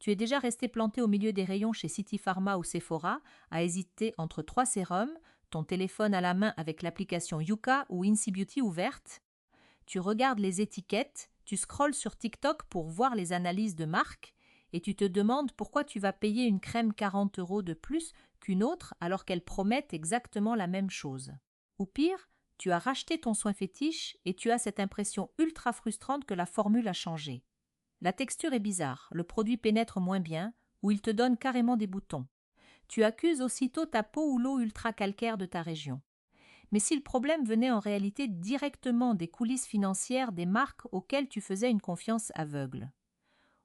Tu es déjà resté planté au milieu des rayons chez City Pharma ou Sephora, à hésiter entre 3 sérums, ton téléphone à la main avec l'application Yuka ou Incy Beauty ouverte. Tu regardes les étiquettes, tu scrolles sur TikTok pour voir les analyses de marque et tu te demandes pourquoi tu vas payer une crème 40 € de plus qu'une autre alors qu'elles promettent exactement la même chose. Ou pire, tu as racheté ton soin fétiche et tu as cette impression ultra frustrante que la formule a changé. La texture est bizarre, le produit pénètre moins bien ou il te donne carrément des boutons. Tu accuses aussitôt ta peau ou l'eau ultra calcaire de ta région. Mais si le problème venait en réalité directement des coulisses financières des marques auxquelles tu faisais une confiance aveugle.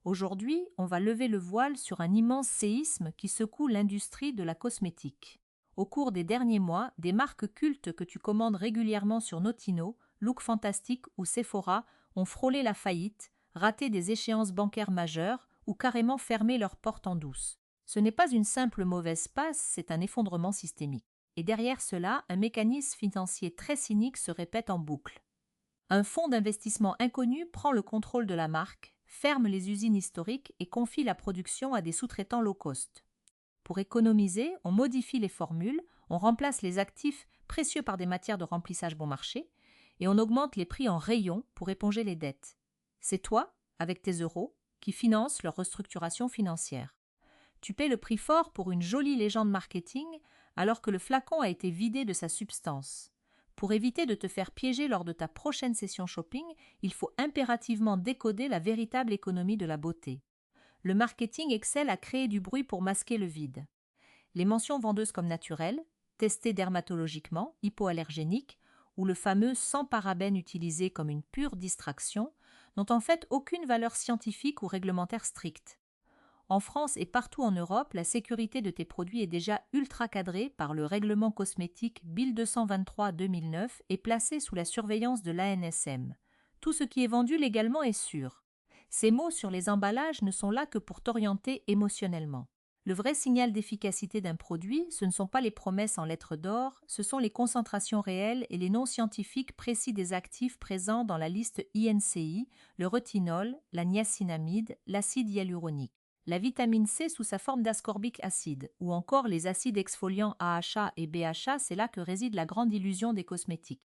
Aujourd'hui, on va lever le voile sur un immense séisme qui secoue l'industrie de la cosmétique. Au cours des derniers mois, des marques cultes que tu commandes régulièrement sur Notino, Look Fantastic ou Sephora ont frôlé la faillite, raté des échéances bancaires majeures ou carrément fermé leurs portes en douce. Ce n'est pas une simple mauvaise passe, c'est un effondrement systémique. Et derrière cela, un mécanisme financier très cynique se répète en boucle. Un fonds d'investissement inconnu prend le contrôle de la marque, ferme les usines historiques et confie la production à des sous-traitants low cost. Pour économiser, on modifie les formules, on remplace les actifs précieux par des matières de remplissage bon marché et on augmente les prix en rayon pour éponger les dettes. C'est toi, avec tes euros, qui finances leur restructuration financière. Tu paies le prix fort pour une jolie légende marketing alors que le flacon a été vidé de sa substance. Pour éviter de te faire piéger lors de ta prochaine session shopping, il faut impérativement décoder la véritable économie de la beauté. Le marketing excelle à créer du bruit pour masquer le vide. Les mentions vendeuses comme naturelles, testées dermatologiquement, hypoallergéniques, ou le fameux sans parabènes utilisé comme une pure distraction, n'ont en fait aucune valeur scientifique ou réglementaire stricte. En France et partout en Europe, la sécurité de tes produits est déjà ultra cadrée par le règlement cosmétique BIL 223/2009 et placée sous la surveillance de l'ANSM. Tout ce qui est vendu légalement est sûr. Ces mots sur les emballages ne sont là que pour t'orienter émotionnellement. Le vrai signal d'efficacité d'un produit, ce ne sont pas les promesses en lettres d'or, ce sont les concentrations réelles et les noms scientifiques précis des actifs présents dans la liste INCI, le retinol, la niacinamide, l'acide hyaluronique, la vitamine C sous sa forme d'ascorbique acide, ou encore les acides exfoliants AHA et BHA, c'est là que réside la grande illusion des cosmétiques.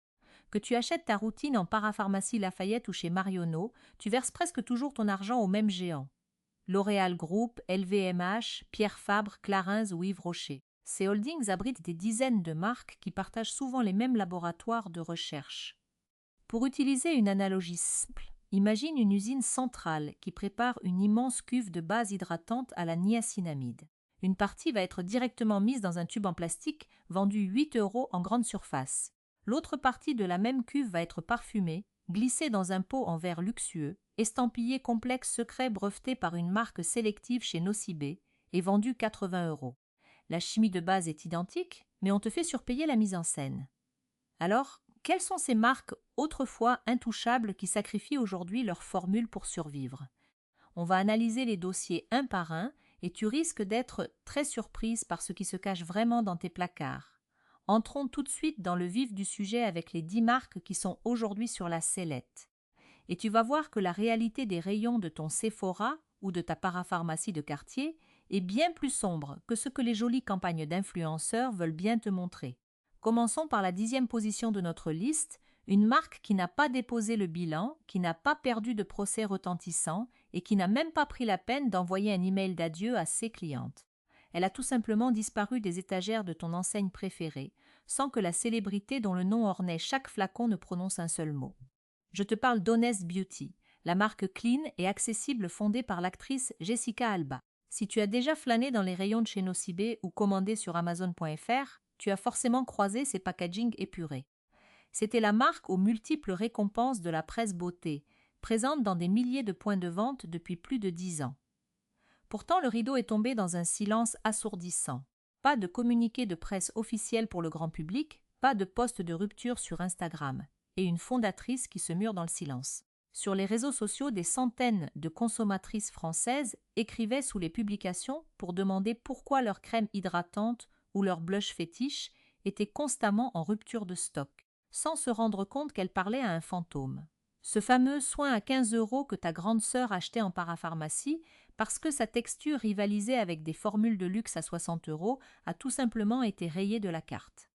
Que tu achètes ta routine en parapharmacie Lafayette ou chez Marionneau, tu verses presque toujours ton argent au même géant. L'Oréal Group, LVMH, Pierre Fabre, Clarins ou Yves Rocher. Ces holdings abritent des dizaines de marques qui partagent souvent les mêmes laboratoires de recherche. Pour utiliser une analogie simple, imagine une usine centrale qui prépare une immense cuve de base hydratante à la niacinamide. Une partie va être directement mise dans un tube en plastique vendu 8 € en grande surface. L'autre partie de la même cuve va être parfumée, glissée dans un pot en verre luxueux, estampillé complexe secret breveté par une marque sélective chez Nocibé et vendu 80 €. La chimie de base est identique, mais on te fait surpayer la mise en scène. Alors, quelles sont ces marques autrefois intouchables qui sacrifient aujourd'hui leur formule pour survivre? On va analyser les dossiers un par un et tu risques d'être très surprise par ce qui se cache vraiment dans tes placards. Entrons tout de suite dans le vif du sujet avec les 10 marques qui sont aujourd'hui sur la sellette. Et tu vas voir que la réalité des rayons de ton Sephora ou de ta parapharmacie de quartier est bien plus sombre que ce que les jolies campagnes d'influenceurs veulent bien te montrer. Commençons par la 10e position de notre liste, une marque qui n'a pas déposé le bilan, qui n'a pas perdu de procès retentissant et qui n'a même pas pris la peine d'envoyer un email d'adieu à ses clientes. Elle a tout simplement disparu des étagères de ton enseigne préférée, sans que la célébrité dont le nom ornait chaque flacon ne prononce un seul mot. Je te parle d'Honest Beauty, la marque clean et accessible fondée par l'actrice Jessica Alba. Si tu as déjà flâné dans les rayons de chez Nocibé ou commandé sur Amazon.fr, tu as forcément croisé ces packagings épurés. C'était la marque aux multiples récompenses de la presse beauté, présente dans des milliers de points de vente depuis plus de 10 ans. Pourtant, le rideau est tombé dans un silence assourdissant. Pas de communiqué de presse officiel pour le grand public, pas de post de rupture sur Instagram, et une fondatrice qui se mure dans le silence. Sur les réseaux sociaux, des centaines de consommatrices françaises écrivaient sous les publications pour demander pourquoi leur crème hydratante ou leur blush fétiche était constamment en rupture de stock, sans se rendre compte qu'elle parlait à un fantôme. Ce fameux soin à 15 € que ta grande sœur achetait en parapharmacie parce que sa texture rivalisait avec des formules de luxe à 60 € a tout simplement été rayé de la carte.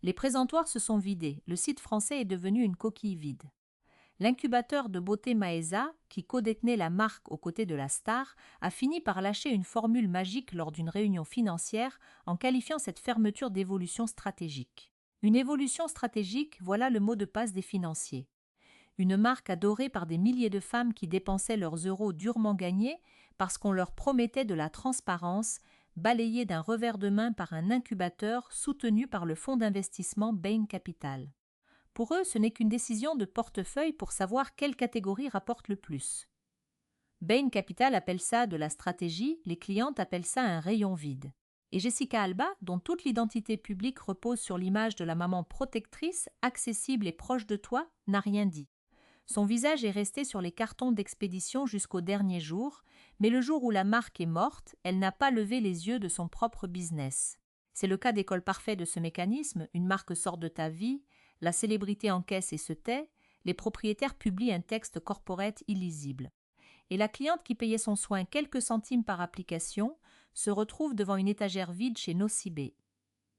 Les présentoirs se sont vidés, le site français est devenu une coquille vide. L'incubateur de beauté Maesa, qui codétenait la marque aux côtés de la star, a fini par lâcher une formule magique lors d'une réunion financière en qualifiant cette fermeture d'évolution stratégique. Une évolution stratégique, voilà le mot de passe des financiers. Une marque adorée par des milliers de femmes qui dépensaient leurs euros durement gagnés parce qu'on leur promettait de la transparence, balayée d'un revers de main par un incubateur soutenu par le fonds d'investissement Bain Capital. Pour eux, ce n'est qu'une décision de portefeuille pour savoir quelle catégorie rapporte le plus. Bain Capital appelle ça de la stratégie, les clientes appellent ça un rayon vide. Et Jessica Alba, dont toute l'identité publique repose sur l'image de la maman protectrice, accessible et proche de toi, n'a rien dit. Son visage est resté sur les cartons d'expédition jusqu'au dernier jour, mais le jour où la marque est morte, elle n'a pas levé les yeux de son propre business. C'est le cas d'école parfait de ce mécanisme, une marque sort de ta vie, la célébrité encaisse et se tait, les propriétaires publient un texte corporate illisible. Et la cliente qui payait son soin quelques centimes par application se retrouve devant une étagère vide chez Nocibé.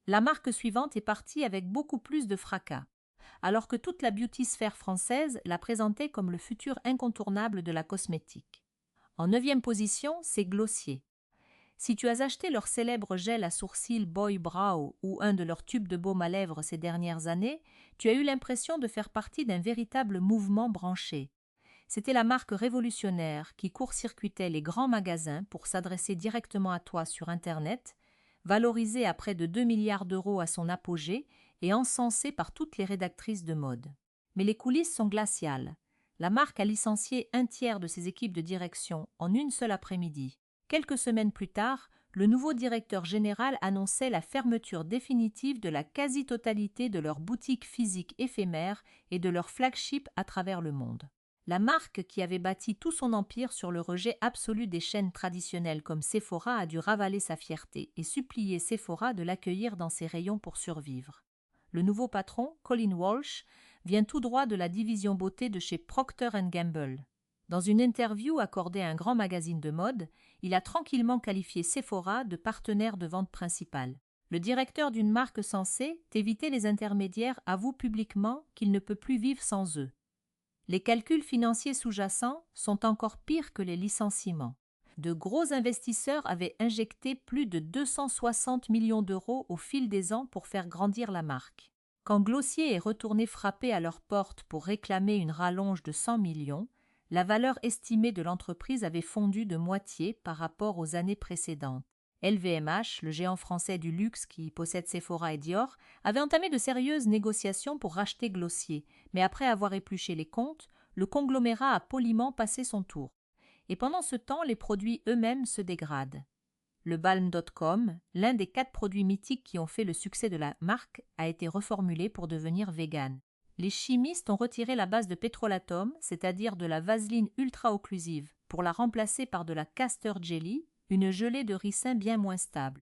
La marque suivante est partie avec beaucoup plus de fracas, alors que toute la beauty sphère française la présentait comme le futur incontournable de la cosmétique. En 9e position, c'est Glossier. Si tu as acheté leur célèbre gel à sourcils Boy Brow ou un de leurs tubes de baume à lèvres ces dernières années, tu as eu l'impression de faire partie d'un véritable mouvement branché. C'était la marque révolutionnaire qui court-circuitait les grands magasins pour s'adresser directement à toi sur Internet, valorisée à près de 2 milliards d'euros à son apogée et encensée par toutes les rédactrices de mode. Mais les coulisses sont glaciales. La marque a licencié un tiers de ses équipes de direction en une seule après-midi. Quelques semaines plus tard, le nouveau directeur général annonçait la fermeture définitive de la quasi-totalité de leurs boutiques physiques éphémères et de leurs flagships à travers le monde. La marque, qui avait bâti tout son empire sur le rejet absolu des chaînes traditionnelles comme Sephora, a dû ravaler sa fierté et supplier Sephora de l'accueillir dans ses rayons pour survivre. Le nouveau patron, Colin Walsh, vient tout droit de la division beauté de chez Procter & Gamble. Dans une interview accordée à un grand magazine de mode, il a tranquillement qualifié Sephora de partenaire de vente principal. Le directeur d'une marque censée éviter les intermédiaires avoue publiquement qu'il ne peut plus vivre sans eux. Les calculs financiers sous-jacents sont encore pires que les licenciements. De gros investisseurs avaient injecté plus de 260 millions d'euros au fil des ans pour faire grandir la marque. Quand Glossier est retourné frapper à leur porte pour réclamer une rallonge de 100 millions, la valeur estimée de l'entreprise avait fondu de moitié par rapport aux années précédentes. LVMH, le géant français du luxe qui possède Sephora et Dior, avait entamé de sérieuses négociations pour racheter Glossier, mais après avoir épluché les comptes, le conglomérat a poliment passé son tour. Et pendant ce temps, les produits eux-mêmes se dégradent. Le Balm.com, l'un des 4 produits mythiques qui ont fait le succès de la marque, a été reformulé pour devenir vegan. Les chimistes ont retiré la base de pétrolatum, c'est-à-dire de la vaseline ultra-occlusive, pour la remplacer par de la castor jelly, une gelée de ricin bien moins stable.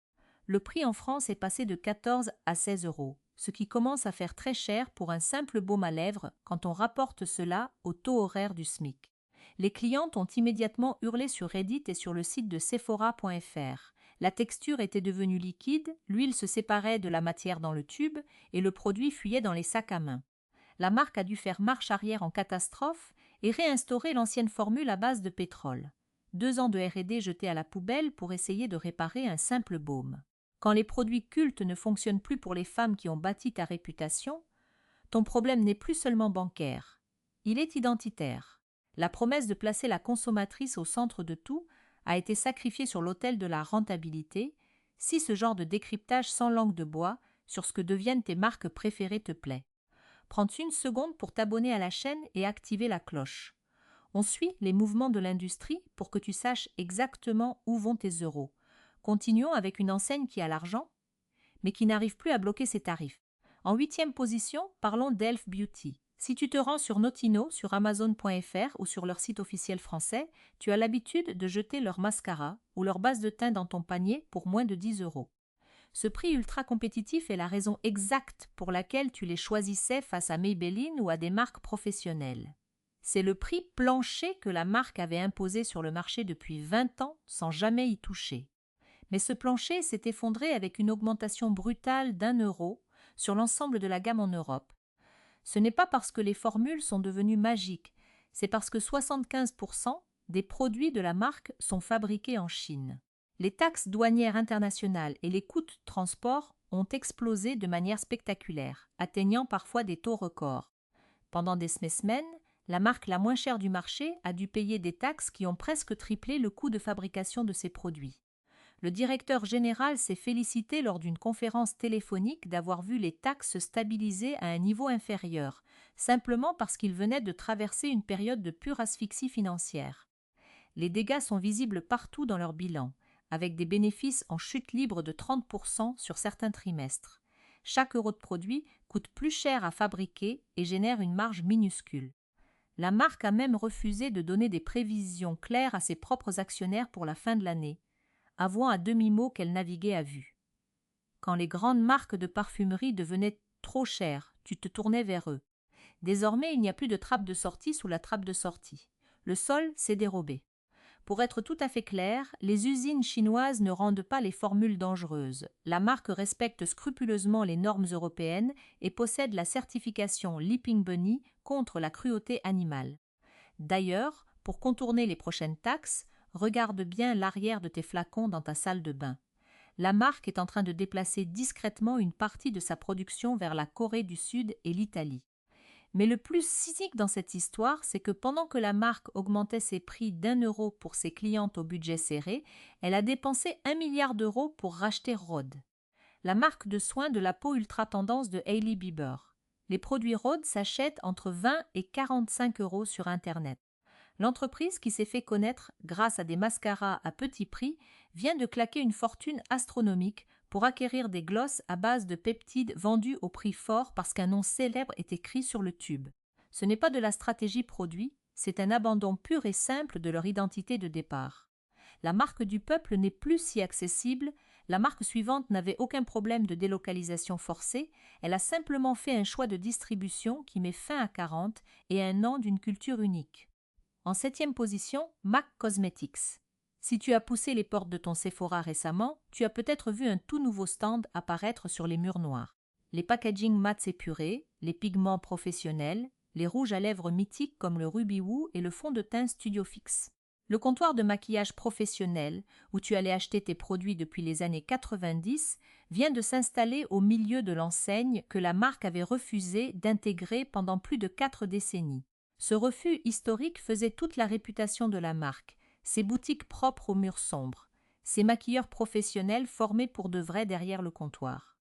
Le prix en France est passé de 14 à 16 €, ce qui commence à faire très cher pour un simple baume à lèvres quand on rapporte cela au taux horaire du SMIC. Les clientes ont immédiatement hurlé sur Reddit et sur le site de Sephora.fr. La texture était devenue liquide, l'huile se séparait de la matière dans le tube et le produit fuyait dans les sacs à main. La marque a dû faire marche arrière en catastrophe et réinstaurer l'ancienne formule à base de pétrole. 2 ans de R&D jetés à la poubelle pour essayer de réparer un simple baume. Quand les produits cultes ne fonctionnent plus pour les femmes qui ont bâti ta réputation, ton problème n'est plus seulement bancaire, il est identitaire. La promesse de placer la consommatrice au centre de tout a été sacrifiée sur l'autel de la rentabilité, si ce genre de décryptage sans langue de bois sur ce que deviennent tes marques préférées te plaît. Prends 1 seconde pour t'abonner à la chaîne et activer la cloche. On suit les mouvements de l'industrie pour que tu saches exactement où vont tes euros. Continuons avec une enseigne qui a l'argent, mais qui n'arrive plus à bloquer ses tarifs. En 8e position, parlons d'Elf Beauty. Si tu te rends sur Notino, sur Amazon.fr ou sur leur site officiel français, tu as l'habitude de jeter leur mascara ou leur base de teint dans ton panier pour moins de 10 €. Ce prix ultra compétitif est la raison exacte pour laquelle tu les choisissais face à Maybelline ou à des marques professionnelles. C'est le prix plancher que la marque avait imposé sur le marché depuis 20 ans sans jamais y toucher. Mais ce plancher s'est effondré avec une augmentation brutale d'1 € sur l'ensemble de la gamme en Europe. Ce n'est pas parce que les formules sont devenues magiques, c'est parce que 75% des produits de la marque sont fabriqués en Chine. Les taxes douanières internationales et les coûts de transport ont explosé de manière spectaculaire, atteignant parfois des taux records. Pendant des semaines, la marque la moins chère du marché a dû payer des taxes qui ont presque triplé le coût de fabrication de ses produits. Le directeur général s'est félicité lors d'une conférence téléphonique d'avoir vu les taxes se stabiliser à un niveau inférieur, simplement parce qu'il venait de traverser une période de pure asphyxie financière. Les dégâts sont visibles partout dans leur bilan, avec des bénéfices en chute libre de 30% sur certains trimestres. Chaque euro de produit coûte plus cher à fabriquer et génère une marge minuscule. La marque a même refusé de donner des prévisions claires à ses propres actionnaires pour la fin de l'année, avouant à demi-mot qu'elle naviguait à vue. Quand les grandes marques de parfumerie devenaient trop chères, tu te tournais vers eux. Désormais, il n'y a plus de trappe de sortie sous la trappe de sortie. Le sol s'est dérobé. Pour être tout à fait clair, les usines chinoises ne rendent pas les formules dangereuses. La marque respecte scrupuleusement les normes européennes et possède la certification Leaping Bunny contre la cruauté animale. D'ailleurs, pour contourner les prochaines taxes, regarde bien l'arrière de tes flacons dans ta salle de bain. La marque est en train de déplacer discrètement une partie de sa production vers la Corée du Sud et l'Italie. Mais le plus cynique dans cette histoire, c'est que pendant que la marque augmentait ses prix d'1 € pour ses clientes au budget serré, elle a dépensé 1 milliard d'euros pour racheter Rhode, la marque de soins de la peau ultra tendance de Hailey Bieber. Les produits Rhode s'achètent entre 20 et 45 € sur Internet. L'entreprise, qui s'est fait connaître grâce à des mascaras à petit prix, vient de claquer une fortune astronomique pour acquérir des glosses à base de peptides vendus au prix fort parce qu'un nom célèbre est écrit sur le tube. Ce n'est pas de la stratégie produit, c'est un abandon pur et simple de leur identité de départ. La marque du peuple n'est plus si accessible, la marque suivante n'avait aucun problème de délocalisation forcée, elle a simplement fait un choix de distribution qui met fin à 40 et un an d'une culture unique. En 7e position, MAC Cosmetics. Si tu as poussé les portes de ton Sephora récemment, tu as peut-être vu un tout nouveau stand apparaître sur les murs noirs. Les packaging mats épurés, les pigments professionnels, les rouges à lèvres mythiques comme le Ruby Woo et le fond de teint Studio Fix. Le comptoir de maquillage professionnel, où tu allais acheter tes produits depuis les années 90, vient de s'installer au milieu de l'enseigne que la marque avait refusé d'intégrer pendant plus de 4 décennies. Ce refus historique faisait toute la réputation de la marque, ses boutiques propres aux murs sombres, ses maquilleurs professionnels formés pour de vrai derrière le comptoir.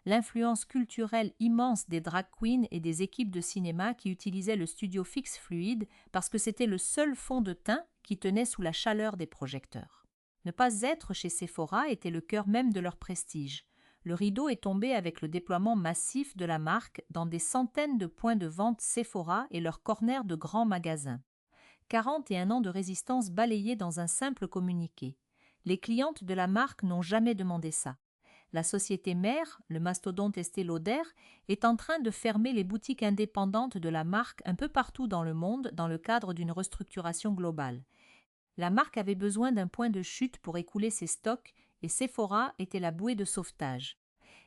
L'influence culturelle immense des drag queens et des équipes de cinéma qui utilisaient le Studio Fix fluide parce que c'était le seul fond de teint qui tenait sous la chaleur des projecteurs. Ne pas être chez Sephora était le cœur même de leur prestige. Le rideau est tombé avec le déploiement massif de la marque dans des centaines de points de vente Sephora et leurs corners de grands magasins. 41 ans de résistance balayés dans un simple communiqué. Les clientes de la marque n'ont jamais demandé ça. La société mère, le mastodonte Estée Lauder, est en train de fermer les boutiques indépendantes de la marque un peu partout dans le monde dans le cadre d'une restructuration globale. La marque avait besoin d'un point de chute pour écouler ses stocks et Sephora était la bouée de sauvetage.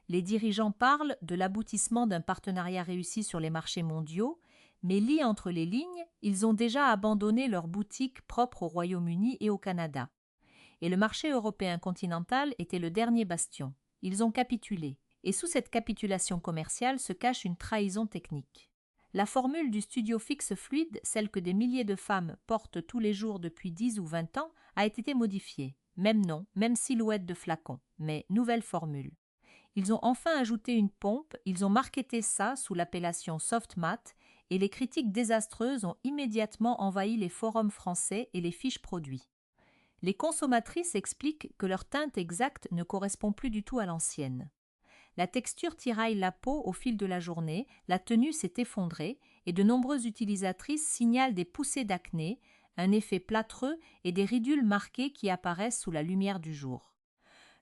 Les dirigeants parlent de l'aboutissement d'un partenariat réussi sur les marchés mondiaux, mais lis entre les lignes, ils ont déjà abandonné leurs boutiques propres au Royaume-Uni et au Canada. Et le marché européen continental était le dernier bastion. Ils ont capitulé. Et sous cette capitulation commerciale se cache une trahison technique. La formule du Studio Fix fluide, celle que des milliers de femmes portent tous les jours depuis 10 ou 20 ans, a été modifiée. Même nom, même silhouette de flacon, mais nouvelle formule. Ils ont enfin ajouté une pompe, ils ont marketé ça sous l'appellation Soft Matte et les critiques désastreuses ont immédiatement envahi les forums français et les fiches produits. Les consommatrices expliquent que leur teinte exacte ne correspond plus du tout à l'ancienne. La texture tiraille la peau au fil de la journée, la tenue s'est effondrée et de nombreuses utilisatrices signalent des poussées d'acné, un effet plâtreux et des ridules marquées qui apparaissent sous la lumière du jour.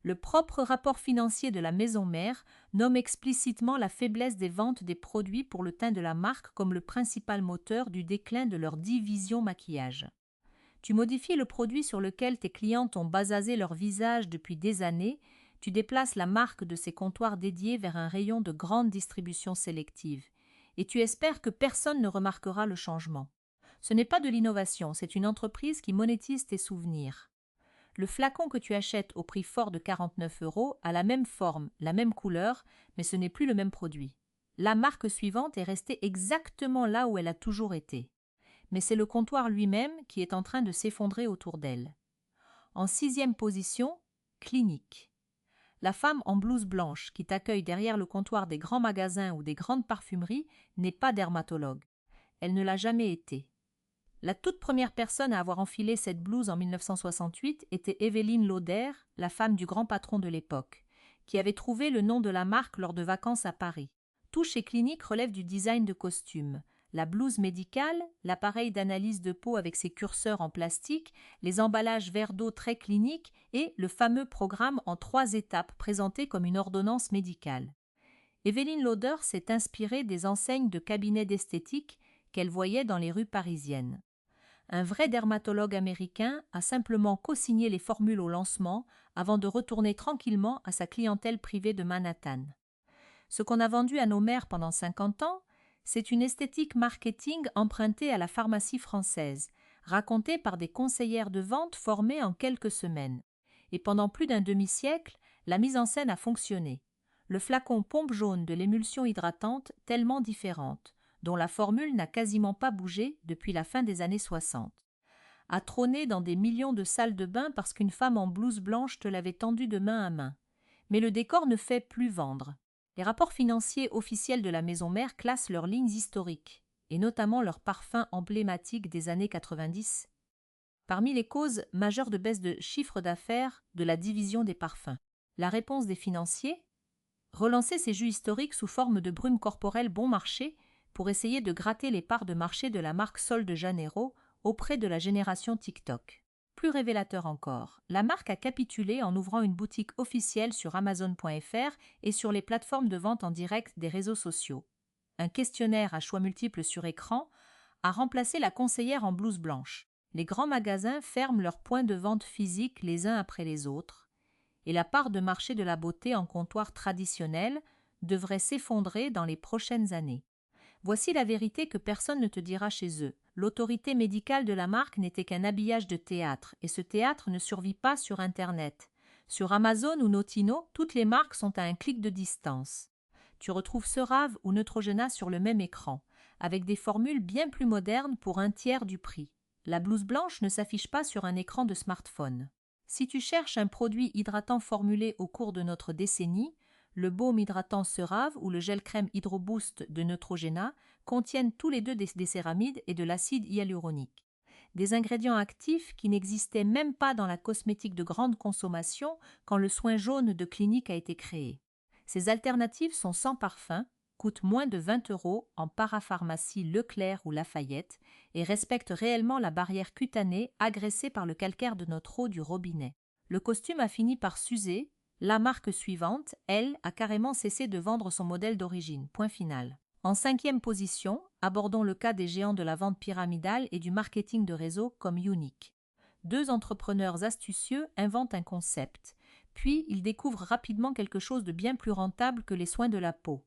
Le propre rapport financier de la maison mère nomme explicitement la faiblesse des ventes des produits pour le teint de la marque comme le principal moteur du déclin de leur division maquillage. Tu modifies le produit sur lequel tes clientes ont basasé leur visage depuis des années, tu déplaces la marque de ces comptoirs dédiés vers un rayon de grande distribution sélective, et tu espères que personne ne remarquera le changement. Ce n'est pas de l'innovation, c'est une entreprise qui monétise tes souvenirs. Le flacon que tu achètes au prix fort de 49 € a la même forme, la même couleur, mais ce n'est plus le même produit. La marque suivante est restée exactement là où elle a toujours été. Mais c'est le comptoir lui-même qui est en train de s'effondrer autour d'elle. En 6e position, Clinique. La femme en blouse blanche qui t'accueille derrière le comptoir des grands magasins ou des grandes parfumeries n'est pas dermatologue. Elle ne l'a jamais été. La toute première personne à avoir enfilé cette blouse en 1968 était Evelyne Lauder, la femme du grand patron de l'époque, qui avait trouvé le nom de la marque lors de vacances à Paris. Tout chez Clinique relève du design de costume. La blouse médicale, l'appareil d'analyse de peau avec ses curseurs en plastique, les emballages verre d'eau très cliniques et le fameux programme en 3 étapes présenté comme une ordonnance médicale. Evelyne Lauder s'est inspirée des enseignes de cabinets d'esthétique qu'elle voyait dans les rues parisiennes. Un vrai dermatologue américain a simplement co-signé les formules au lancement avant de retourner tranquillement à sa clientèle privée de Manhattan. Ce qu'on a vendu à nos mères pendant 50 ans, c'est une esthétique marketing empruntée à la pharmacie française, racontée par des conseillères de vente formées en quelques semaines. Et pendant plus d'un demi-siècle, la mise en scène a fonctionné. Le flacon pompe jaune de l'émulsion hydratante tellement différente, dont la formule n'a quasiment pas bougé depuis la fin des années 60, a trôné dans des millions de salles de bain parce qu'une femme en blouse blanche te l'avait tendue de main à main. Mais le décor ne fait plus vendre. Les rapports financiers officiels de la maison mère classent leurs lignes historiques, et notamment leurs parfums emblématiques des années 90. Parmi les causes majeures de baisse de chiffre d'affaires de la division des parfums, la réponse des financiers, relancer ces jus historiques sous forme de brume corporelle bon marché pour essayer de gratter les parts de marché de la marque Sol de Janeiro auprès de la génération TikTok. Plus révélateur encore, la marque a capitulé en ouvrant une boutique officielle sur Amazon.fr et sur les plateformes de vente en direct des réseaux sociaux. Un questionnaire à choix multiples sur écran a remplacé la conseillère en blouse blanche. Les grands magasins ferment leurs points de vente physiques les uns après les autres, et la part de marché de la beauté en comptoir traditionnel devrait s'effondrer dans les prochaines années. Voici la vérité que personne ne te dira chez eux. L'autorité médicale de la marque n'était qu'un habillage de théâtre, et ce théâtre ne survit pas sur Internet. Sur Amazon ou Notino, toutes les marques sont à un clic de distance. Tu retrouves Cerave ou Neutrogena sur le même écran, avec des formules bien plus modernes pour un tiers du prix. La blouse blanche ne s'affiche pas sur un écran de smartphone. Si tu cherches un produit hydratant formulé au cours de notre décennie, le baume hydratant Cerave ou le gel crème Hydro Boost de Neutrogena contiennent tous les deux des céramides et de l'acide hyaluronique. Des ingrédients actifs qui n'existaient même pas dans la cosmétique de grande consommation quand le soin jaune de Clinique a été créé. Ces alternatives sont sans parfum, coûtent moins de 20 € en parapharmacie Leclerc ou Lafayette et respectent réellement la barrière cutanée agressée par le calcaire de notre eau du robinet. Le costume a fini par s'user. La marque suivante, elle, a carrément cessé de vendre son modèle d'origine. Point final. En 5e position, abordons le cas des géants de la vente pyramidale et du marketing de réseau comme Younique. 2 entrepreneurs astucieux inventent un concept, puis ils découvrent rapidement quelque chose de bien plus rentable que les soins de la peau,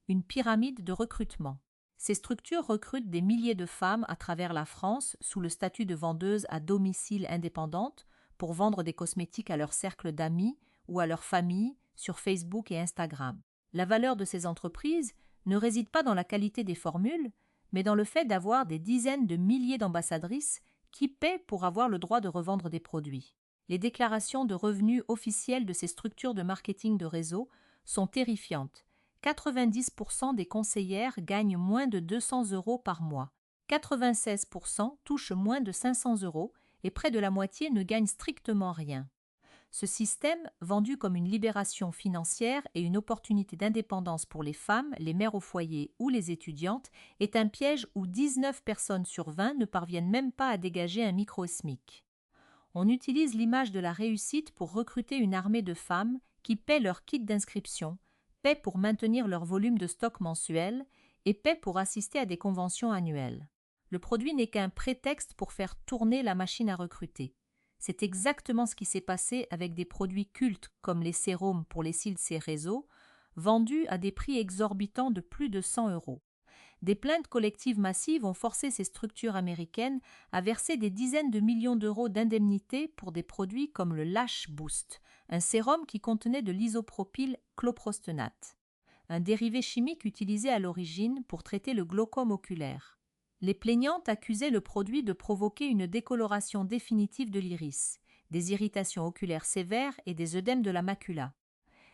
une pyramide de recrutement. Ces structures recrutent des milliers de femmes à travers la France sous le statut de vendeuses à domicile indépendante pour vendre des cosmétiques à leur cercle d'amis ou à leur famille sur Facebook et Instagram. La valeur de ces entreprises ne réside pas dans la qualité des formules, mais dans le fait d'avoir des dizaines de milliers d'ambassadrices qui paient pour avoir le droit de revendre des produits. Les déclarations de revenus officielles de ces structures de marketing de réseau sont terrifiantes. 90% des conseillères gagnent moins de 200 € par mois. 96% touchent moins de 500 € et près de la moitié ne gagnent strictement rien. Ce système, vendu comme une libération financière et une opportunité d'indépendance pour les femmes, les mères au foyer ou les étudiantes, est un piège où 19 personnes sur 20 ne parviennent même pas à dégager un micro-SMIC. On utilise l'image de la réussite pour recruter une armée de femmes qui paient leur kit d'inscription, paient pour maintenir leur volume de stock mensuel et paient pour assister à des conventions annuelles. Le produit n'est qu'un prétexte pour faire tourner la machine à recruter. C'est exactement ce qui s'est passé avec des produits cultes comme les sérums pour les cils cérézaux, vendus à des prix exorbitants de plus de 100 €. Des plaintes collectives massives ont forcé ces structures américaines à verser des dizaines de millions d'euros d'indemnités pour des produits comme le Lash Boost, un sérum qui contenait de l'isopropyl cloprostenate, un dérivé chimique utilisé à l'origine pour traiter le glaucome oculaire. Les plaignantes accusaient le produit de provoquer une décoloration définitive de l'iris, des irritations oculaires sévères et des œdèmes de la macula.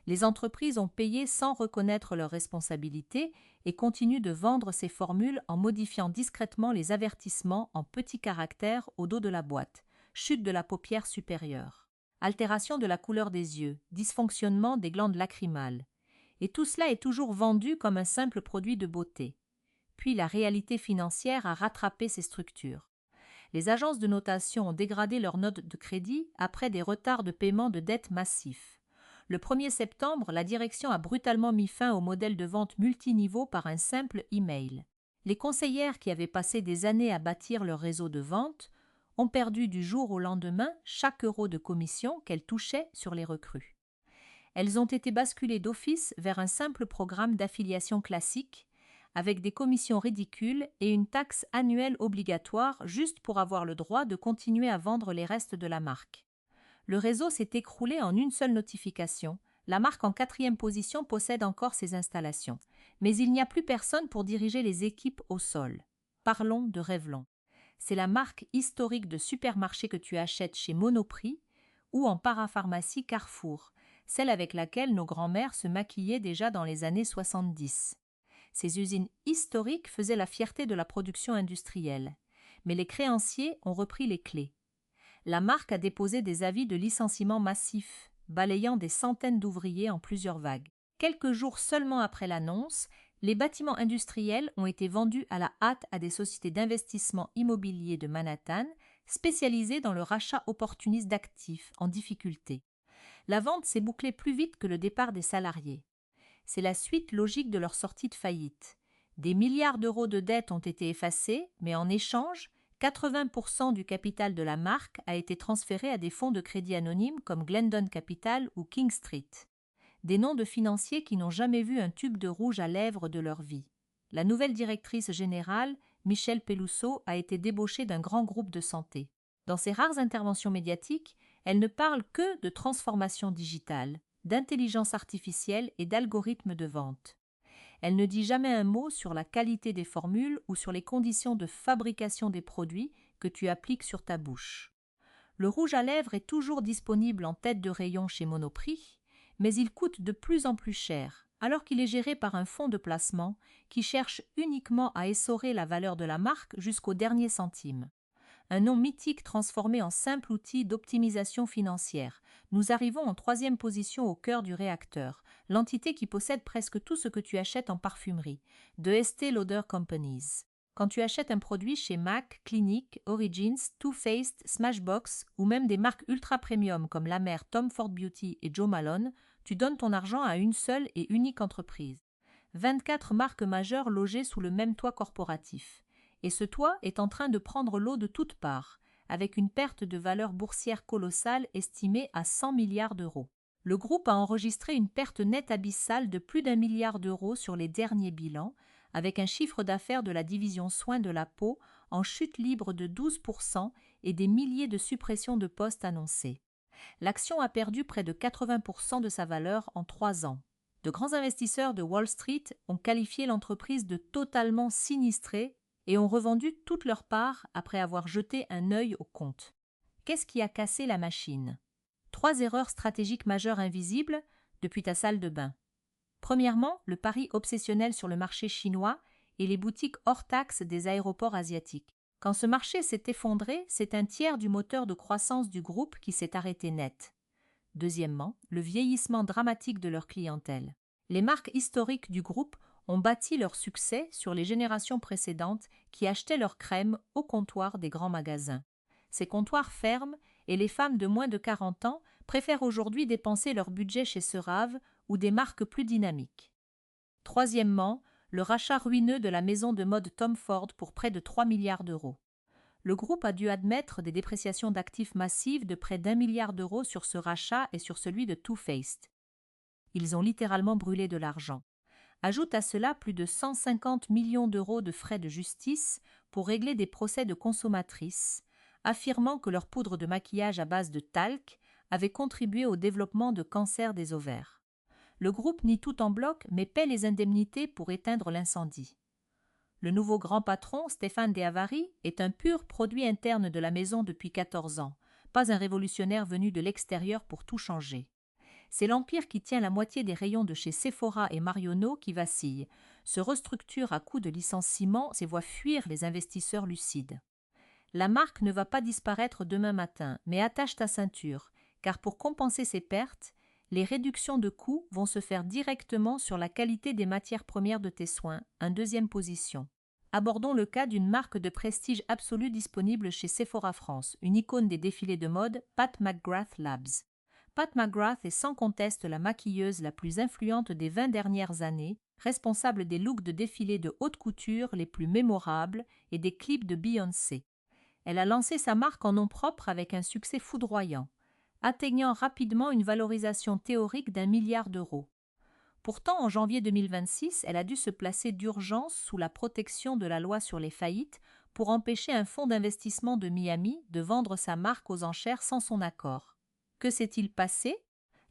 Les entreprises ont payé sans reconnaître leurs responsabilités et continuent de vendre ces formules en modifiant discrètement les avertissements en petits caractères au dos de la boîte. Chute de la paupière supérieure, altération de la couleur des yeux, dysfonctionnement des glandes lacrymales. Et tout cela est toujours vendu comme un simple produit de beauté. Puis la réalité financière a rattrapé ces structures. Les agences de notation ont dégradé leurs notes de crédit après des retards de paiement de dettes massifs. Le 1er septembre, la direction a brutalement mis fin au modèle de vente multiniveau par un simple email. Les conseillères qui avaient passé des années à bâtir leur réseau de vente ont perdu du jour au lendemain chaque euro de commission qu'elles touchaient sur les recrues. Elles ont été basculées d'office vers un simple programme d'affiliation classique avec des commissions ridicules et une taxe annuelle obligatoire juste pour avoir le droit de continuer à vendre les restes de la marque. Le réseau s'est écroulé en une seule notification. La marque en 4e position possède encore ses installations. Mais il n'y a plus personne pour diriger les équipes au sol. Parlons de Revlon. C'est la marque historique de supermarché que tu achètes chez Monoprix ou en parapharmacie Carrefour, celle avec laquelle nos grands-mères se maquillaient déjà dans les années 70. Ces usines historiques faisaient la fierté de la production industrielle. Mais les créanciers ont repris les clés. La marque a déposé des avis de licenciement massifs, balayant des centaines d'ouvriers en plusieurs vagues. Quelques jours seulement après l'annonce, les bâtiments industriels ont été vendus à la hâte à des sociétés d'investissement immobilier de Manhattan, spécialisées dans le rachat opportuniste d'actifs en difficulté. La vente s'est bouclée plus vite que le départ des salariés. C'est la suite logique de leur sortie de faillite. Des milliards d'euros de dettes ont été effacés, mais en échange, 80% du capital de la marque a été transféré à des fonds de crédit anonymes comme Glendon Capital ou King Street. Des noms de financiers qui n'ont jamais vu un tube de rouge à lèvres de leur vie. La nouvelle directrice générale, Michelle Peluso, a été débauchée d'un grand groupe de santé. Dans ses rares interventions médiatiques, elle ne parle que de transformation digitale, d'intelligence artificielle et d'algorithmes de vente. Elle ne dit jamais un mot sur la qualité des formules ou sur les conditions de fabrication des produits que tu appliques sur ta bouche. Le rouge à lèvres est toujours disponible en tête de rayon chez Monoprix, mais il coûte de plus en plus cher, alors qu'il est géré par un fonds de placement qui cherche uniquement à essorer la valeur de la marque jusqu'au dernier centime. Un nom mythique transformé en simple outil d'optimisation financière. Nous arrivons en 3e position au cœur du réacteur, l'entité qui possède presque tout ce que tu achètes en parfumerie, de Estée Lauder Companies. Quand tu achètes un produit chez MAC, Clinique, Origins, Too Faced, Smashbox ou même des marques ultra premium comme La Mer, Tom Ford Beauty et Jo Malone, tu donnes ton argent à une seule et unique entreprise. 24 marques majeures logées sous le même toit corporatif. Et ce toit est en train de prendre l'eau de toutes parts, avec une perte de valeur boursière colossale estimée à 100 milliards d'euros. Le groupe a enregistré une perte nette abyssale de plus d'1 milliard d'euros sur les derniers bilans, avec un chiffre d'affaires de la division soins de la peau en chute libre de 12% et des milliers de suppressions de postes annoncées. L'action a perdu près de 80% de sa valeur en 3 ans. De grands investisseurs de Wall Street ont qualifié l'entreprise de totalement sinistrée et ont revendu toutes leurs parts après avoir jeté un œil au compte. Qu'est-ce qui a cassé la machine ? 3 erreurs stratégiques majeures invisibles depuis ta salle de bain. Premièrement, le pari obsessionnel sur le marché chinois et les boutiques hors taxes des aéroports asiatiques. Quand ce marché s'est effondré, c'est un tiers du moteur de croissance du groupe qui s'est arrêté net. Deuxièmement, le vieillissement dramatique de leur clientèle. Les marques historiques du groupe ont bâti leur succès sur les générations précédentes qui achetaient leurs crèmes au comptoir des grands magasins. Ces comptoirs ferment et les femmes de moins de 40 ans préfèrent aujourd'hui dépenser leur budget chez Cerave ou des marques plus dynamiques. Troisièmement, le rachat ruineux de la maison de mode Tom Ford pour près de 3 milliards d'euros. Le groupe a dû admettre des dépréciations d'actifs massives de près d'1 milliard d'euros sur ce rachat et sur celui de Too Faced. Ils ont littéralement brûlé de l'argent. Ajoute à cela plus de 150 millions d'euros de frais de justice pour régler des procès de consommatrices, affirmant que leur poudre de maquillage à base de talc avait contribué au développement de cancers des ovaires. Le groupe nie tout en bloc mais paie les indemnités pour éteindre l'incendie. Le nouveau grand patron, Stéphane De Avari, est un pur produit interne de la maison depuis 14 ans, pas un révolutionnaire venu de l'extérieur pour tout changer. C'est l'empire qui tient la moitié des rayons de chez Sephora et Marionneau qui vacille, se restructure à coups de licenciements et voit fuir les investisseurs lucides. La marque ne va pas disparaître demain matin, mais attache ta ceinture, car pour compenser ces pertes, les réductions de coûts vont se faire directement sur la qualité des matières premières de tes soins, en deuxième position. Abordons le cas d'une marque de prestige absolu disponible chez Sephora France, une icône des défilés de mode, Pat McGrath Labs. Pat McGrath est sans conteste la maquilleuse la plus influente des 20 dernières années, responsable des looks de défilés de haute couture les plus mémorables et des clips de Beyoncé. Elle a lancé sa marque en nom propre avec un succès foudroyant, atteignant rapidement une valorisation théorique d'1 milliard d'euros. Pourtant, en janvier 2026, elle a dû se placer d'urgence sous la protection de la loi sur les faillites pour empêcher un fonds d'investissement de Miami de vendre sa marque aux enchères sans son accord. Que s'est-il passé?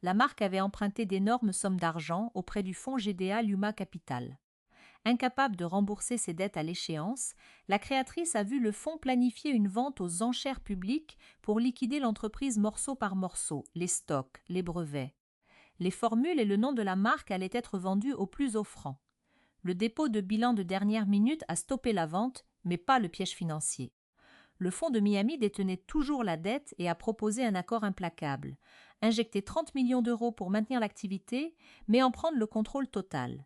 La marque avait emprunté d'énormes sommes d'argent auprès du fonds GDA Luma Capital. Incapable de rembourser ses dettes à l'échéance, la créatrice a vu le fonds planifier une vente aux enchères publiques pour liquider l'entreprise morceau par morceau, les stocks, les brevets. Les formules et le nom de la marque allaient être vendus au plus offrant. Le dépôt de bilan de dernière minute a stoppé la vente, mais pas le piège financier. Le fonds de Miami détenait toujours la dette et a proposé un accord implacable. Injecter 30 millions d'euros pour maintenir l'activité, mais en prendre le contrôle total.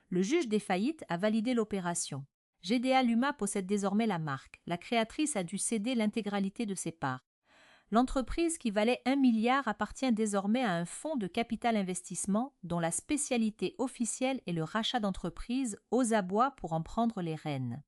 Le juge des faillites a validé l'opération. GDA Luma possède désormais la marque. La créatrice a dû céder l'intégralité de ses parts. L'entreprise qui valait 1 milliard appartient désormais à un fonds de capital investissement dont la spécialité officielle est le rachat d'entreprises aux abois pour en prendre les rênes.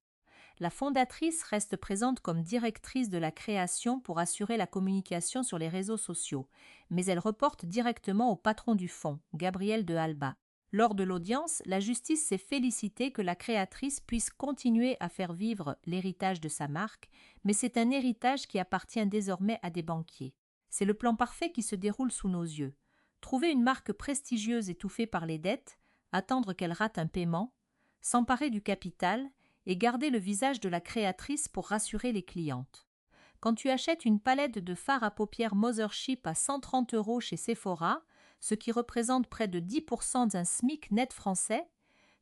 La fondatrice reste présente comme directrice de la création pour assurer la communication sur les réseaux sociaux, mais elle reporte directement au patron du fonds, Gabriel de Alba. Lors de l'audience, la justice s'est félicitée que la créatrice puisse continuer à faire vivre l'héritage de sa marque, mais c'est un héritage qui appartient désormais à des banquiers. C'est le plan parfait qui se déroule sous nos yeux. Trouver une marque prestigieuse étouffée par les dettes, attendre qu'elle rate un paiement, s'emparer du capital et garder le visage de la créatrice pour rassurer les clientes. Quand tu achètes une palette de fard à paupières Mothership à 130 € chez Sephora, ce qui représente près de 10% d'un SMIC net français,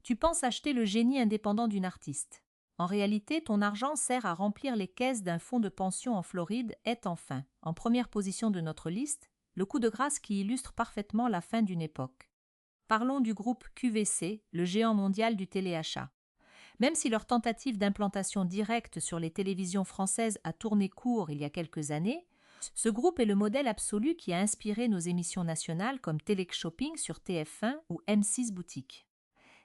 tu penses acheter le génie indépendant d'une artiste. En réalité, ton argent sert à remplir les caisses d'un fonds de pension en Floride est enfin, en première position de notre liste, le coup de grâce qui illustre parfaitement la fin d'une époque. Parlons du groupe QVC, le géant mondial du téléachat. Même si leur tentative d'implantation directe sur les télévisions françaises a tourné court il y a quelques années, ce groupe est le modèle absolu qui a inspiré nos émissions nationales comme Télé-Shopping sur TF1 ou M6 Boutique.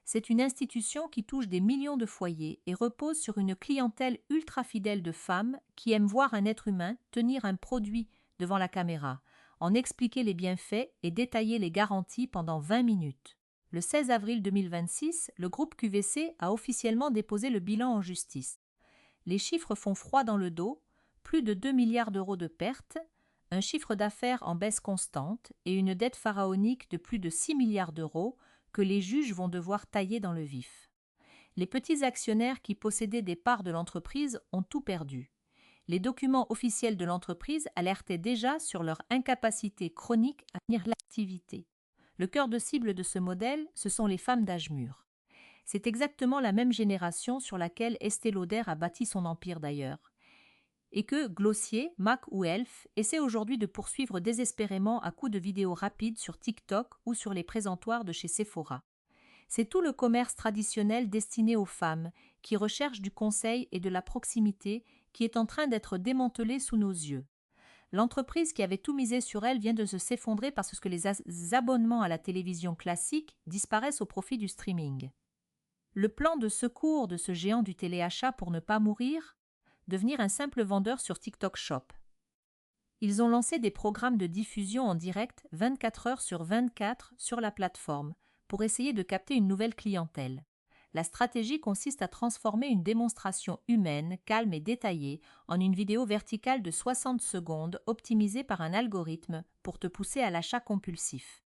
C'est une institution qui touche des millions de foyers et repose sur une clientèle ultra fidèle de femmes qui aiment voir un être humain tenir un produit devant la caméra, en expliquer les bienfaits et détailler les garanties pendant 20 minutes. Le 16 avril 2026, le groupe QVC a officiellement déposé le bilan en justice. Les chiffres font froid dans le dos, plus de 2 milliards d'euros de pertes, un chiffre d'affaires en baisse constante et une dette pharaonique de plus de 6 milliards d'euros que les juges vont devoir tailler dans le vif. Les petits actionnaires qui possédaient des parts de l'entreprise ont tout perdu. Les documents officiels de l'entreprise alertaient déjà sur leur incapacité chronique à tenir l'activité. Le cœur de cible de ce modèle, ce sont les femmes d'âge mûr. C'est exactement la même génération sur laquelle Estée Lauder a bâti son empire d'ailleurs, et que Glossier, MAC ou Elf essaient aujourd'hui de poursuivre désespérément à coups de vidéos rapides sur TikTok ou sur les présentoirs de chez Sephora. C'est tout le commerce traditionnel destiné aux femmes qui recherchent du conseil et de la proximité qui est en train d'être démantelé sous nos yeux. L'entreprise qui avait tout misé sur elle vient de s'effondrer parce que les abonnements à la télévision classique disparaissent au profit du streaming. Le plan de secours de ce géant du téléachat pour ne pas mourir? Devenir un simple vendeur sur TikTok Shop. Ils ont lancé des programmes de diffusion en direct 24 heures sur 24 sur la plateforme pour essayer de capter une nouvelle clientèle. La stratégie consiste à transformer une démonstration humaine, calme et détaillée en une vidéo verticale de 60 secondes optimisée par un algorithme pour te pousser à l'achat compulsif.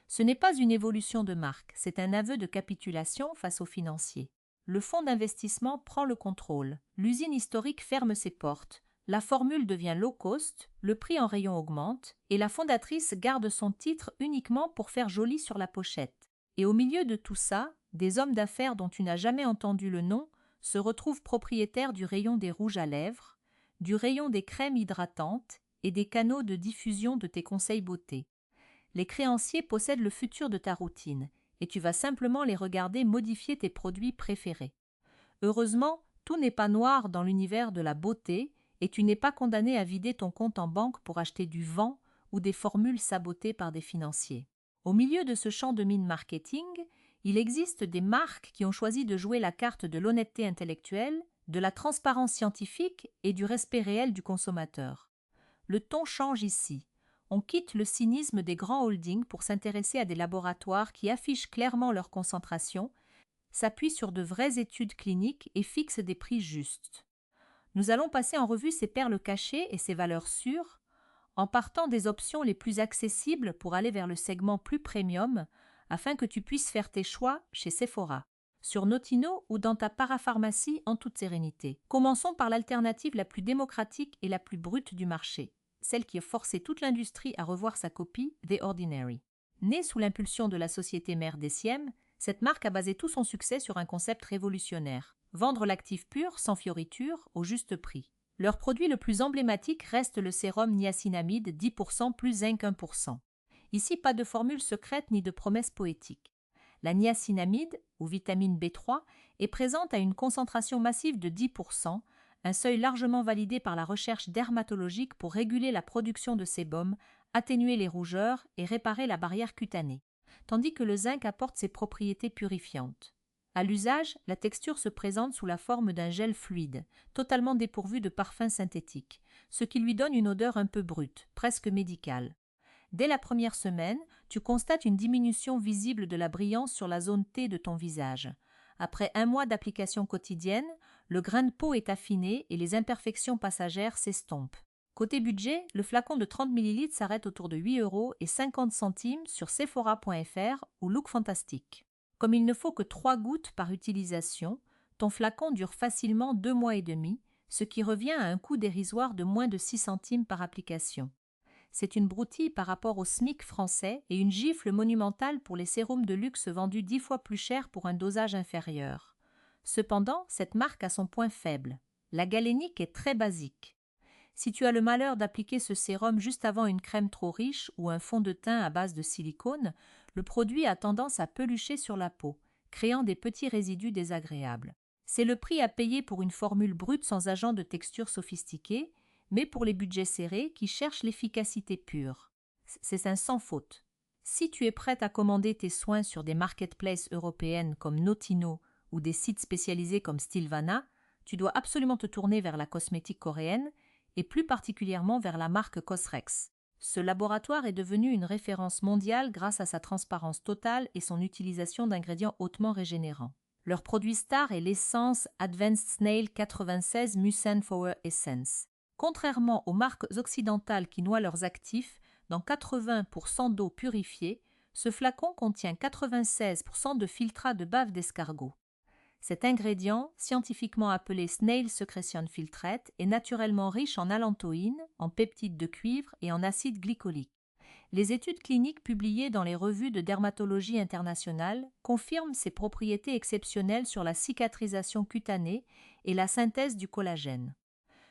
Ce n'est pas une évolution de marque, c'est un aveu de capitulation face aux financiers. Le fonds d'investissement prend le contrôle, l'usine historique ferme ses portes, la formule devient low cost, le prix en rayon augmente et la fondatrice garde son titre uniquement pour faire joli sur la pochette. Et au milieu de tout ça, des hommes d'affaires dont tu n'as jamais entendu le nom se retrouvent propriétaires du rayon des rouges à lèvres, du rayon des crèmes hydratantes et des canaux de diffusion de tes conseils beauté. Les créanciers possèdent le futur de ta routine et tu vas simplement les regarder modifier tes produits préférés. Heureusement, tout n'est pas noir dans l'univers de la beauté et tu n'es pas condamné à vider ton compte en banque pour acheter du vent ou des formules sabotées par des financiers. Au milieu de ce champ de mine marketing, il existe des marques qui ont choisi de jouer la carte de l'honnêteté intellectuelle, de la transparence scientifique et du respect réel du consommateur. Le ton change ici. On quitte le cynisme des grands holdings pour s'intéresser à des laboratoires qui affichent clairement leur concentration, s'appuient sur de vraies études cliniques et fixent des prix justes. Nous allons passer en revue ces perles cachées et ces valeurs sûres, en partant des options les plus accessibles pour aller vers le segment plus premium, afin que tu puisses faire tes choix chez Sephora, sur Notino ou dans ta parapharmacie en toute sérénité. Commençons par l'alternative la plus démocratique et la plus brute du marché, celle qui a forcé toute l'industrie à revoir sa copie, The Ordinary. Née sous l'impulsion de la société mère Deciem, cette marque a basé tout son succès sur un concept révolutionnaire: vendre l'actif pur, sans fioriture, au juste prix. Leur produit le plus emblématique reste le sérum niacinamide 10% plus zinc 1%. Ici, pas de formule secrète ni de promesse poétique. La niacinamide, ou vitamine B3, est présente à une concentration massive de 10%, un seuil largement validé par la recherche dermatologique pour réguler la production de sébum, atténuer les rougeurs et réparer la barrière cutanée, tandis que le zinc apporte ses propriétés purifiantes. À l'usage, la texture se présente sous la forme d'un gel fluide, totalement dépourvu de parfum synthétique, ce qui lui donne une odeur un peu brute, presque médicale. Dès la première semaine, tu constates une diminution visible de la brillance sur la zone T de ton visage. Après 1 mois d'application quotidienne, le grain de peau est affiné et les imperfections passagères s'estompent. Côté budget, le flacon de 30 ml s'arrête autour de 8,50 € sur sephora.fr ou Look Fantastic. Comme il ne faut que 3 gouttes par utilisation, ton flacon dure facilement 2 mois et demi, ce qui revient à un coût dérisoire de moins de 6 centimes par application. C'est une broutille par rapport au SMIC français et une gifle monumentale pour les sérums de luxe vendus 10 fois plus cher pour un dosage inférieur. Cependant, cette marque a son point faible. La galénique est très basique. Si tu as le malheur d'appliquer ce sérum juste avant une crème trop riche ou un fond de teint à base de silicone, le produit a tendance à pelucher sur la peau, créant des petits résidus désagréables. C'est le prix à payer pour une formule brute sans agent de texture sophistiqué, mais pour les budgets serrés qui cherchent l'efficacité pure. C'est un sans faute. Si tu es prête à commander tes soins sur des marketplaces européennes comme Notino ou des sites spécialisés comme Stilvana, tu dois absolument te tourner vers la cosmétique coréenne et plus particulièrement vers la marque Cosrex. Ce laboratoire est devenu une référence mondiale grâce à sa transparence totale et son utilisation d'ingrédients hautement régénérants. Leur produit star est l'essence Advanced Snail 96 Mucin Power Essence. Contrairement aux marques occidentales qui noient leurs actifs dans 80% d'eau purifiée, ce flacon contient 96% de filtrat de bave d'escargot. Cet ingrédient, scientifiquement appelé Snail Secretion Filtrate, est naturellement riche en allantoïne, en peptides de cuivre et en acide glycolique. Les études cliniques publiées dans les revues de dermatologie internationale confirment ses propriétés exceptionnelles sur la cicatrisation cutanée et la synthèse du collagène.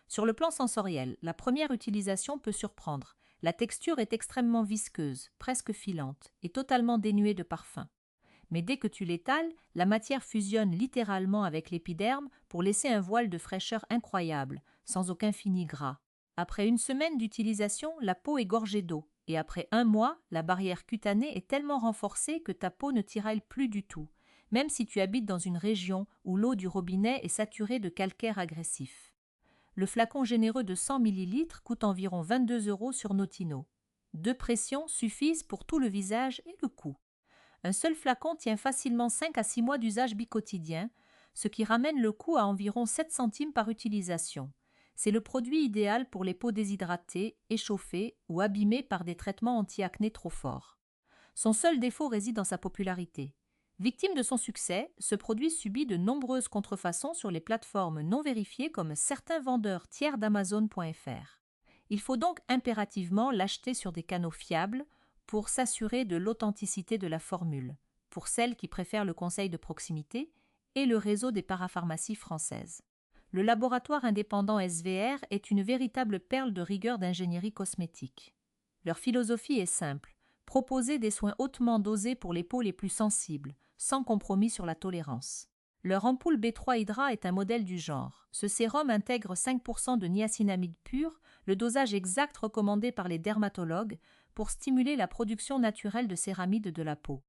Sur le plan sensoriel, la première utilisation peut surprendre. La texture est extrêmement visqueuse, presque filante, et totalement dénuée de parfum. Mais dès que tu l'étales, la matière fusionne littéralement avec l'épiderme pour laisser un voile de fraîcheur incroyable, sans aucun fini gras. Après une semaine d'utilisation, la peau est gorgée d'eau et après un mois, la barrière cutanée est tellement renforcée que ta peau ne tiraille plus du tout, même si tu habites dans une région où l'eau du robinet est saturée de calcaire agressif. Le flacon généreux de 100 ml coûte environ 22 € sur Notino. 2 pressions suffisent pour tout le visage et le cou. Un seul flacon tient facilement 5 à 6 mois d'usage bicotidien, ce qui ramène le coût à environ 7 centimes par utilisation. C'est le produit idéal pour les peaux déshydratées, échauffées ou abîmées par des traitements anti-acné trop forts. Son seul défaut réside dans sa popularité. Victime de son succès, ce produit subit de nombreuses contrefaçons sur les plateformes non vérifiées comme certains vendeurs tiers d'Amazon.fr. Il faut donc impérativement l'acheter sur des canaux fiables pour s'assurer de l'authenticité de la formule, pour celles qui préfèrent le conseil de proximité et le réseau des parapharmacies françaises. Le laboratoire indépendant SVR est une véritable perle de rigueur d'ingénierie cosmétique. Leur philosophie est simple, proposer des soins hautement dosés pour les peaux les plus sensibles, sans compromis sur la tolérance. Leur ampoule B3 Hydra est un modèle du genre. Ce sérum intègre 5% de niacinamide pur, le dosage exact recommandé par les dermatologues, pour stimuler la production naturelle de céramides de la peau.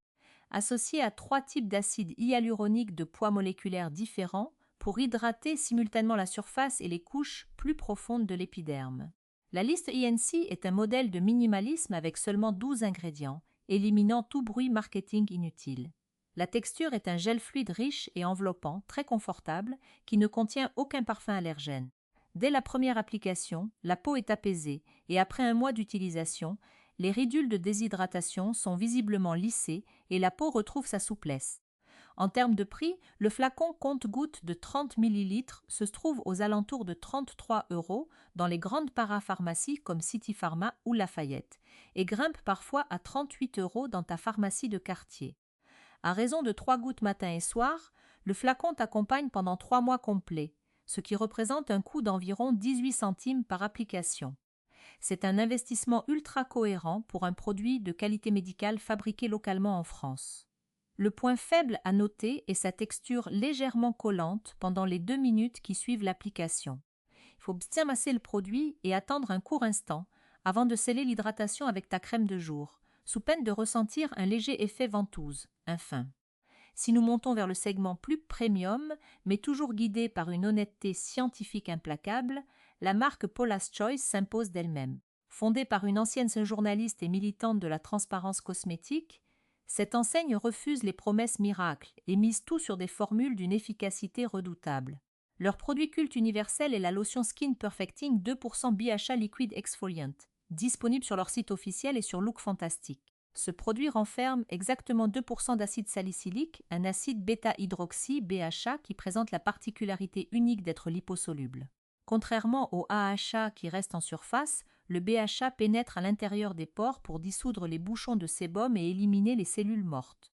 Associé à 3 types d'acides hyaluroniques de poids moléculaire différents pour hydrater simultanément la surface et les couches plus profondes de l'épiderme. La liste INC est un modèle de minimalisme avec seulement 12 ingrédients, éliminant tout bruit marketing inutile. La texture est un gel fluide riche et enveloppant, très confortable, qui ne contient aucun parfum allergène. Dès la première application, la peau est apaisée et après un mois d'utilisation, les ridules de déshydratation sont visiblement lissées et la peau retrouve sa souplesse. En termes de prix, le flacon compte-gouttes de 30 ml se trouve aux alentours de 33 € dans les grandes parapharmacies comme City Pharma ou Lafayette et grimpe parfois à 38 € dans ta pharmacie de quartier. À raison de 3 gouttes matin et soir, le flacon t'accompagne pendant 3 mois complets, ce qui représente un coût d'environ 18 centimes par application. C'est un investissement ultra cohérent pour un produit de qualité médicale fabriqué localement en France. Le point faible à noter est sa texture légèrement collante pendant les 2 minutes qui suivent l'application. Il faut bien masser le produit et attendre un court instant avant de sceller l'hydratation avec ta crème de jour, sous peine de ressentir un léger effet ventouse, infin. Si nous montons vers le segment plus premium, mais toujours guidé par une honnêteté scientifique implacable, la marque Paula's Choice s'impose d'elle-même. Fondée par une ancienne journaliste et militante de la transparence cosmétique, cette enseigne refuse les promesses miracles et mise tout sur des formules d'une efficacité redoutable. Leur produit culte universel est la lotion Skin Perfecting 2% BHA Liquid Exfoliant, disponible sur leur site officiel et sur Look Fantastic. Ce produit renferme exactement 2% d'acide salicylique, un acide bêta-hydroxy BHA qui présente la particularité unique d'être liposoluble. Contrairement au AHA qui reste en surface, le BHA pénètre à l'intérieur des pores pour dissoudre les bouchons de sébum et éliminer les cellules mortes.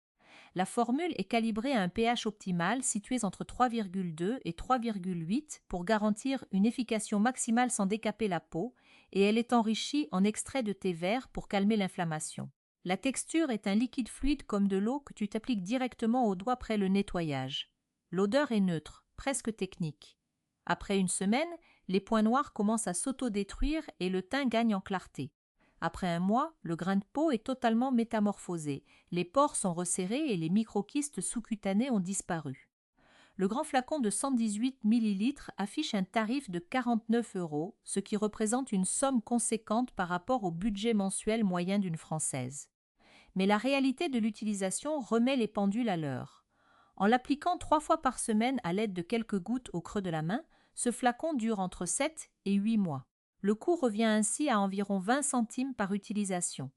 La formule est calibrée à un pH optimal situé entre 3,2 et 3,8 pour garantir une efficacité maximale sans décaper la peau, et elle est enrichie en extrait de thé vert pour calmer l'inflammation. La texture est un liquide fluide comme de l'eau que tu t'appliques directement au doigt après le nettoyage. L'odeur est neutre, presque technique. Après une semaine, les points noirs commencent à s'autodétruire et le teint gagne en clarté. Après un mois, le grain de peau est totalement métamorphosé, les pores sont resserrés et les microkystes sous-cutanés ont disparu. Le grand flacon de 118 ml affiche un tarif de 49 €, ce qui représente une somme conséquente par rapport au budget mensuel moyen d'une Française. Mais la réalité de l'utilisation remet les pendules à l'heure. En l'appliquant 3 fois par semaine à l'aide de quelques gouttes au creux de la main, ce flacon dure entre 7 et 8 mois. Le coût revient ainsi à environ 20 centimes par utilisation.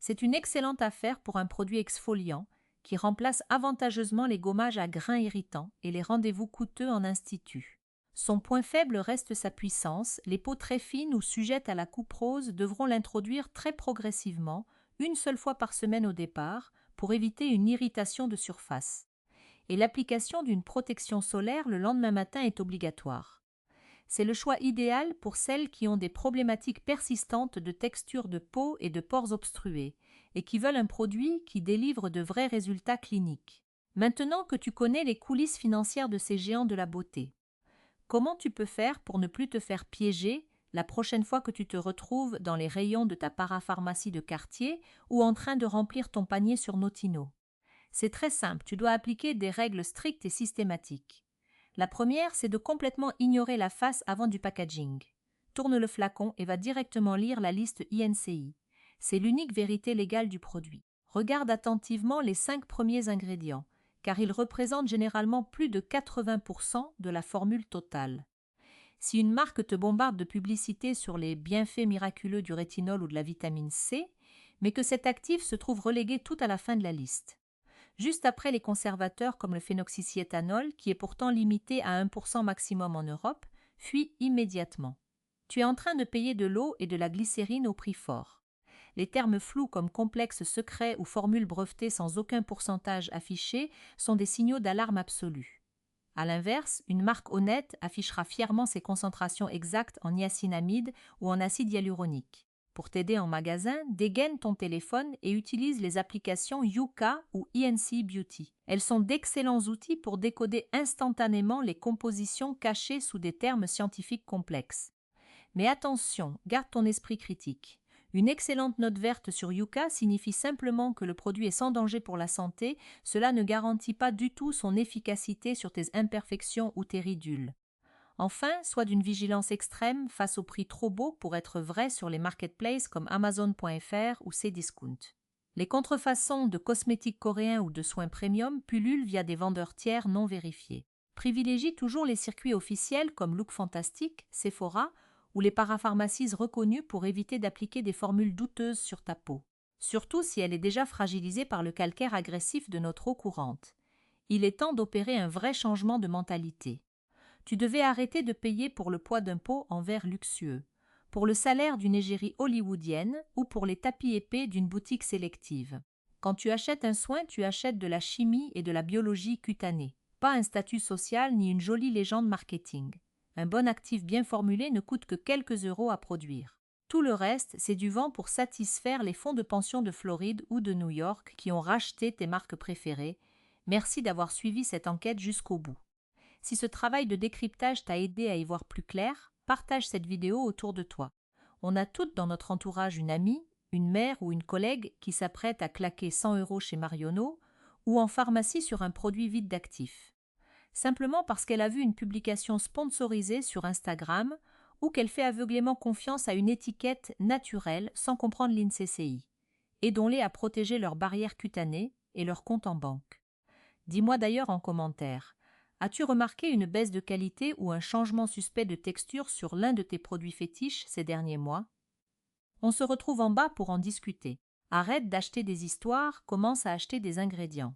C'est une excellente affaire pour un produit exfoliant qui remplace avantageusement les gommages à grains irritants et les rendez-vous coûteux en institut. Son point faible reste sa puissance, les peaux très fines ou sujettes à la couperose devront l'introduire très progressivement, une seule fois par semaine au départ, pour éviter une irritation de surface. Et l'application d'une protection solaire le lendemain matin est obligatoire. C'est le choix idéal pour celles qui ont des problématiques persistantes de texture de peau et de pores obstrués et qui veulent un produit qui délivre de vrais résultats cliniques. Maintenant que tu connais les coulisses financières de ces géants de la beauté, comment tu peux faire pour ne plus te faire piéger, la prochaine fois que tu te retrouves dans les rayons de ta parapharmacie de quartier ou en train de remplir ton panier sur Notino. C'est très simple, tu dois appliquer des règles strictes et systématiques. La première, c'est de complètement ignorer la face avant du packaging. Tourne le flacon et va directement lire la liste INCI. C'est l'unique vérité légale du produit. Regarde attentivement les 5 premiers ingrédients, car ils représentent généralement plus de 80% de la formule totale. Si une marque te bombarde de publicité sur les bienfaits miraculeux du rétinol ou de la vitamine C, mais que cet actif se trouve relégué tout à la fin de la liste. Juste après les conservateurs comme le phénoxyéthanol, qui est pourtant limité à 1% maximum en Europe, fuis immédiatement. Tu es en train de payer de l'eau et de la glycérine au prix fort. Les termes flous comme complexe secret ou formule brevetée sans aucun pourcentage affiché sont des signaux d'alarme absolue. A l'inverse, une marque honnête affichera fièrement ses concentrations exactes en niacinamide ou en acide hyaluronique. Pour t'aider en magasin, dégaine ton téléphone et utilise les applications Yuka ou INC Beauty. Elles sont d'excellents outils pour décoder instantanément les compositions cachées sous des termes scientifiques complexes. Mais attention, garde ton esprit critique. Une excellente note verte sur Yuka signifie simplement que le produit est sans danger pour la santé, cela ne garantit pas du tout son efficacité sur tes imperfections ou tes ridules. Enfin, sois d'une vigilance extrême face aux prix trop beaux pour être vrais sur les marketplaces comme Amazon.fr ou Cdiscount. Les contrefaçons de cosmétiques coréens ou de soins premium pullulent via des vendeurs tiers non vérifiés. Privilégie toujours les circuits officiels comme Look Fantastic, Sephora ou les parapharmacies reconnues pour éviter d'appliquer des formules douteuses sur ta peau, surtout si elle est déjà fragilisée par le calcaire agressif de notre eau courante. Il est temps d'opérer un vrai changement de mentalité. Tu devais arrêter de payer pour le poids d'un pot en verre luxueux, pour le salaire d'une égérie hollywoodienne ou pour les tapis épais d'une boutique sélective. Quand tu achètes un soin, tu achètes de la chimie et de la biologie cutanée, pas un statut social ni une jolie légende marketing. Un bon actif bien formulé ne coûte que quelques euros à produire. Tout le reste, c'est du vent pour satisfaire les fonds de pension de Floride ou de New York qui ont racheté tes marques préférées. Merci d'avoir suivi cette enquête jusqu'au bout. Si ce travail de décryptage t'a aidé à y voir plus clair, partage cette vidéo autour de toi. On a toutes dans notre entourage une amie, une mère ou une collègue qui s'apprête à claquer 100 € chez Marionneau ou en pharmacie sur un produit vide d'actifs. Simplement parce qu'elle a vu une publication sponsorisée sur Instagram ou qu'elle fait aveuglément confiance à une étiquette naturelle sans comprendre l'INCCI. Aidons-les à protéger leurs barrières cutanées et leurs comptes en banque. Dis-moi d'ailleurs en commentaire, as-tu remarqué une baisse de qualité ou un changement suspect de texture sur l'un de tes produits fétiches ces derniers mois? On se retrouve en bas pour en discuter. Arrête d'acheter des histoires, commence à acheter des ingrédients.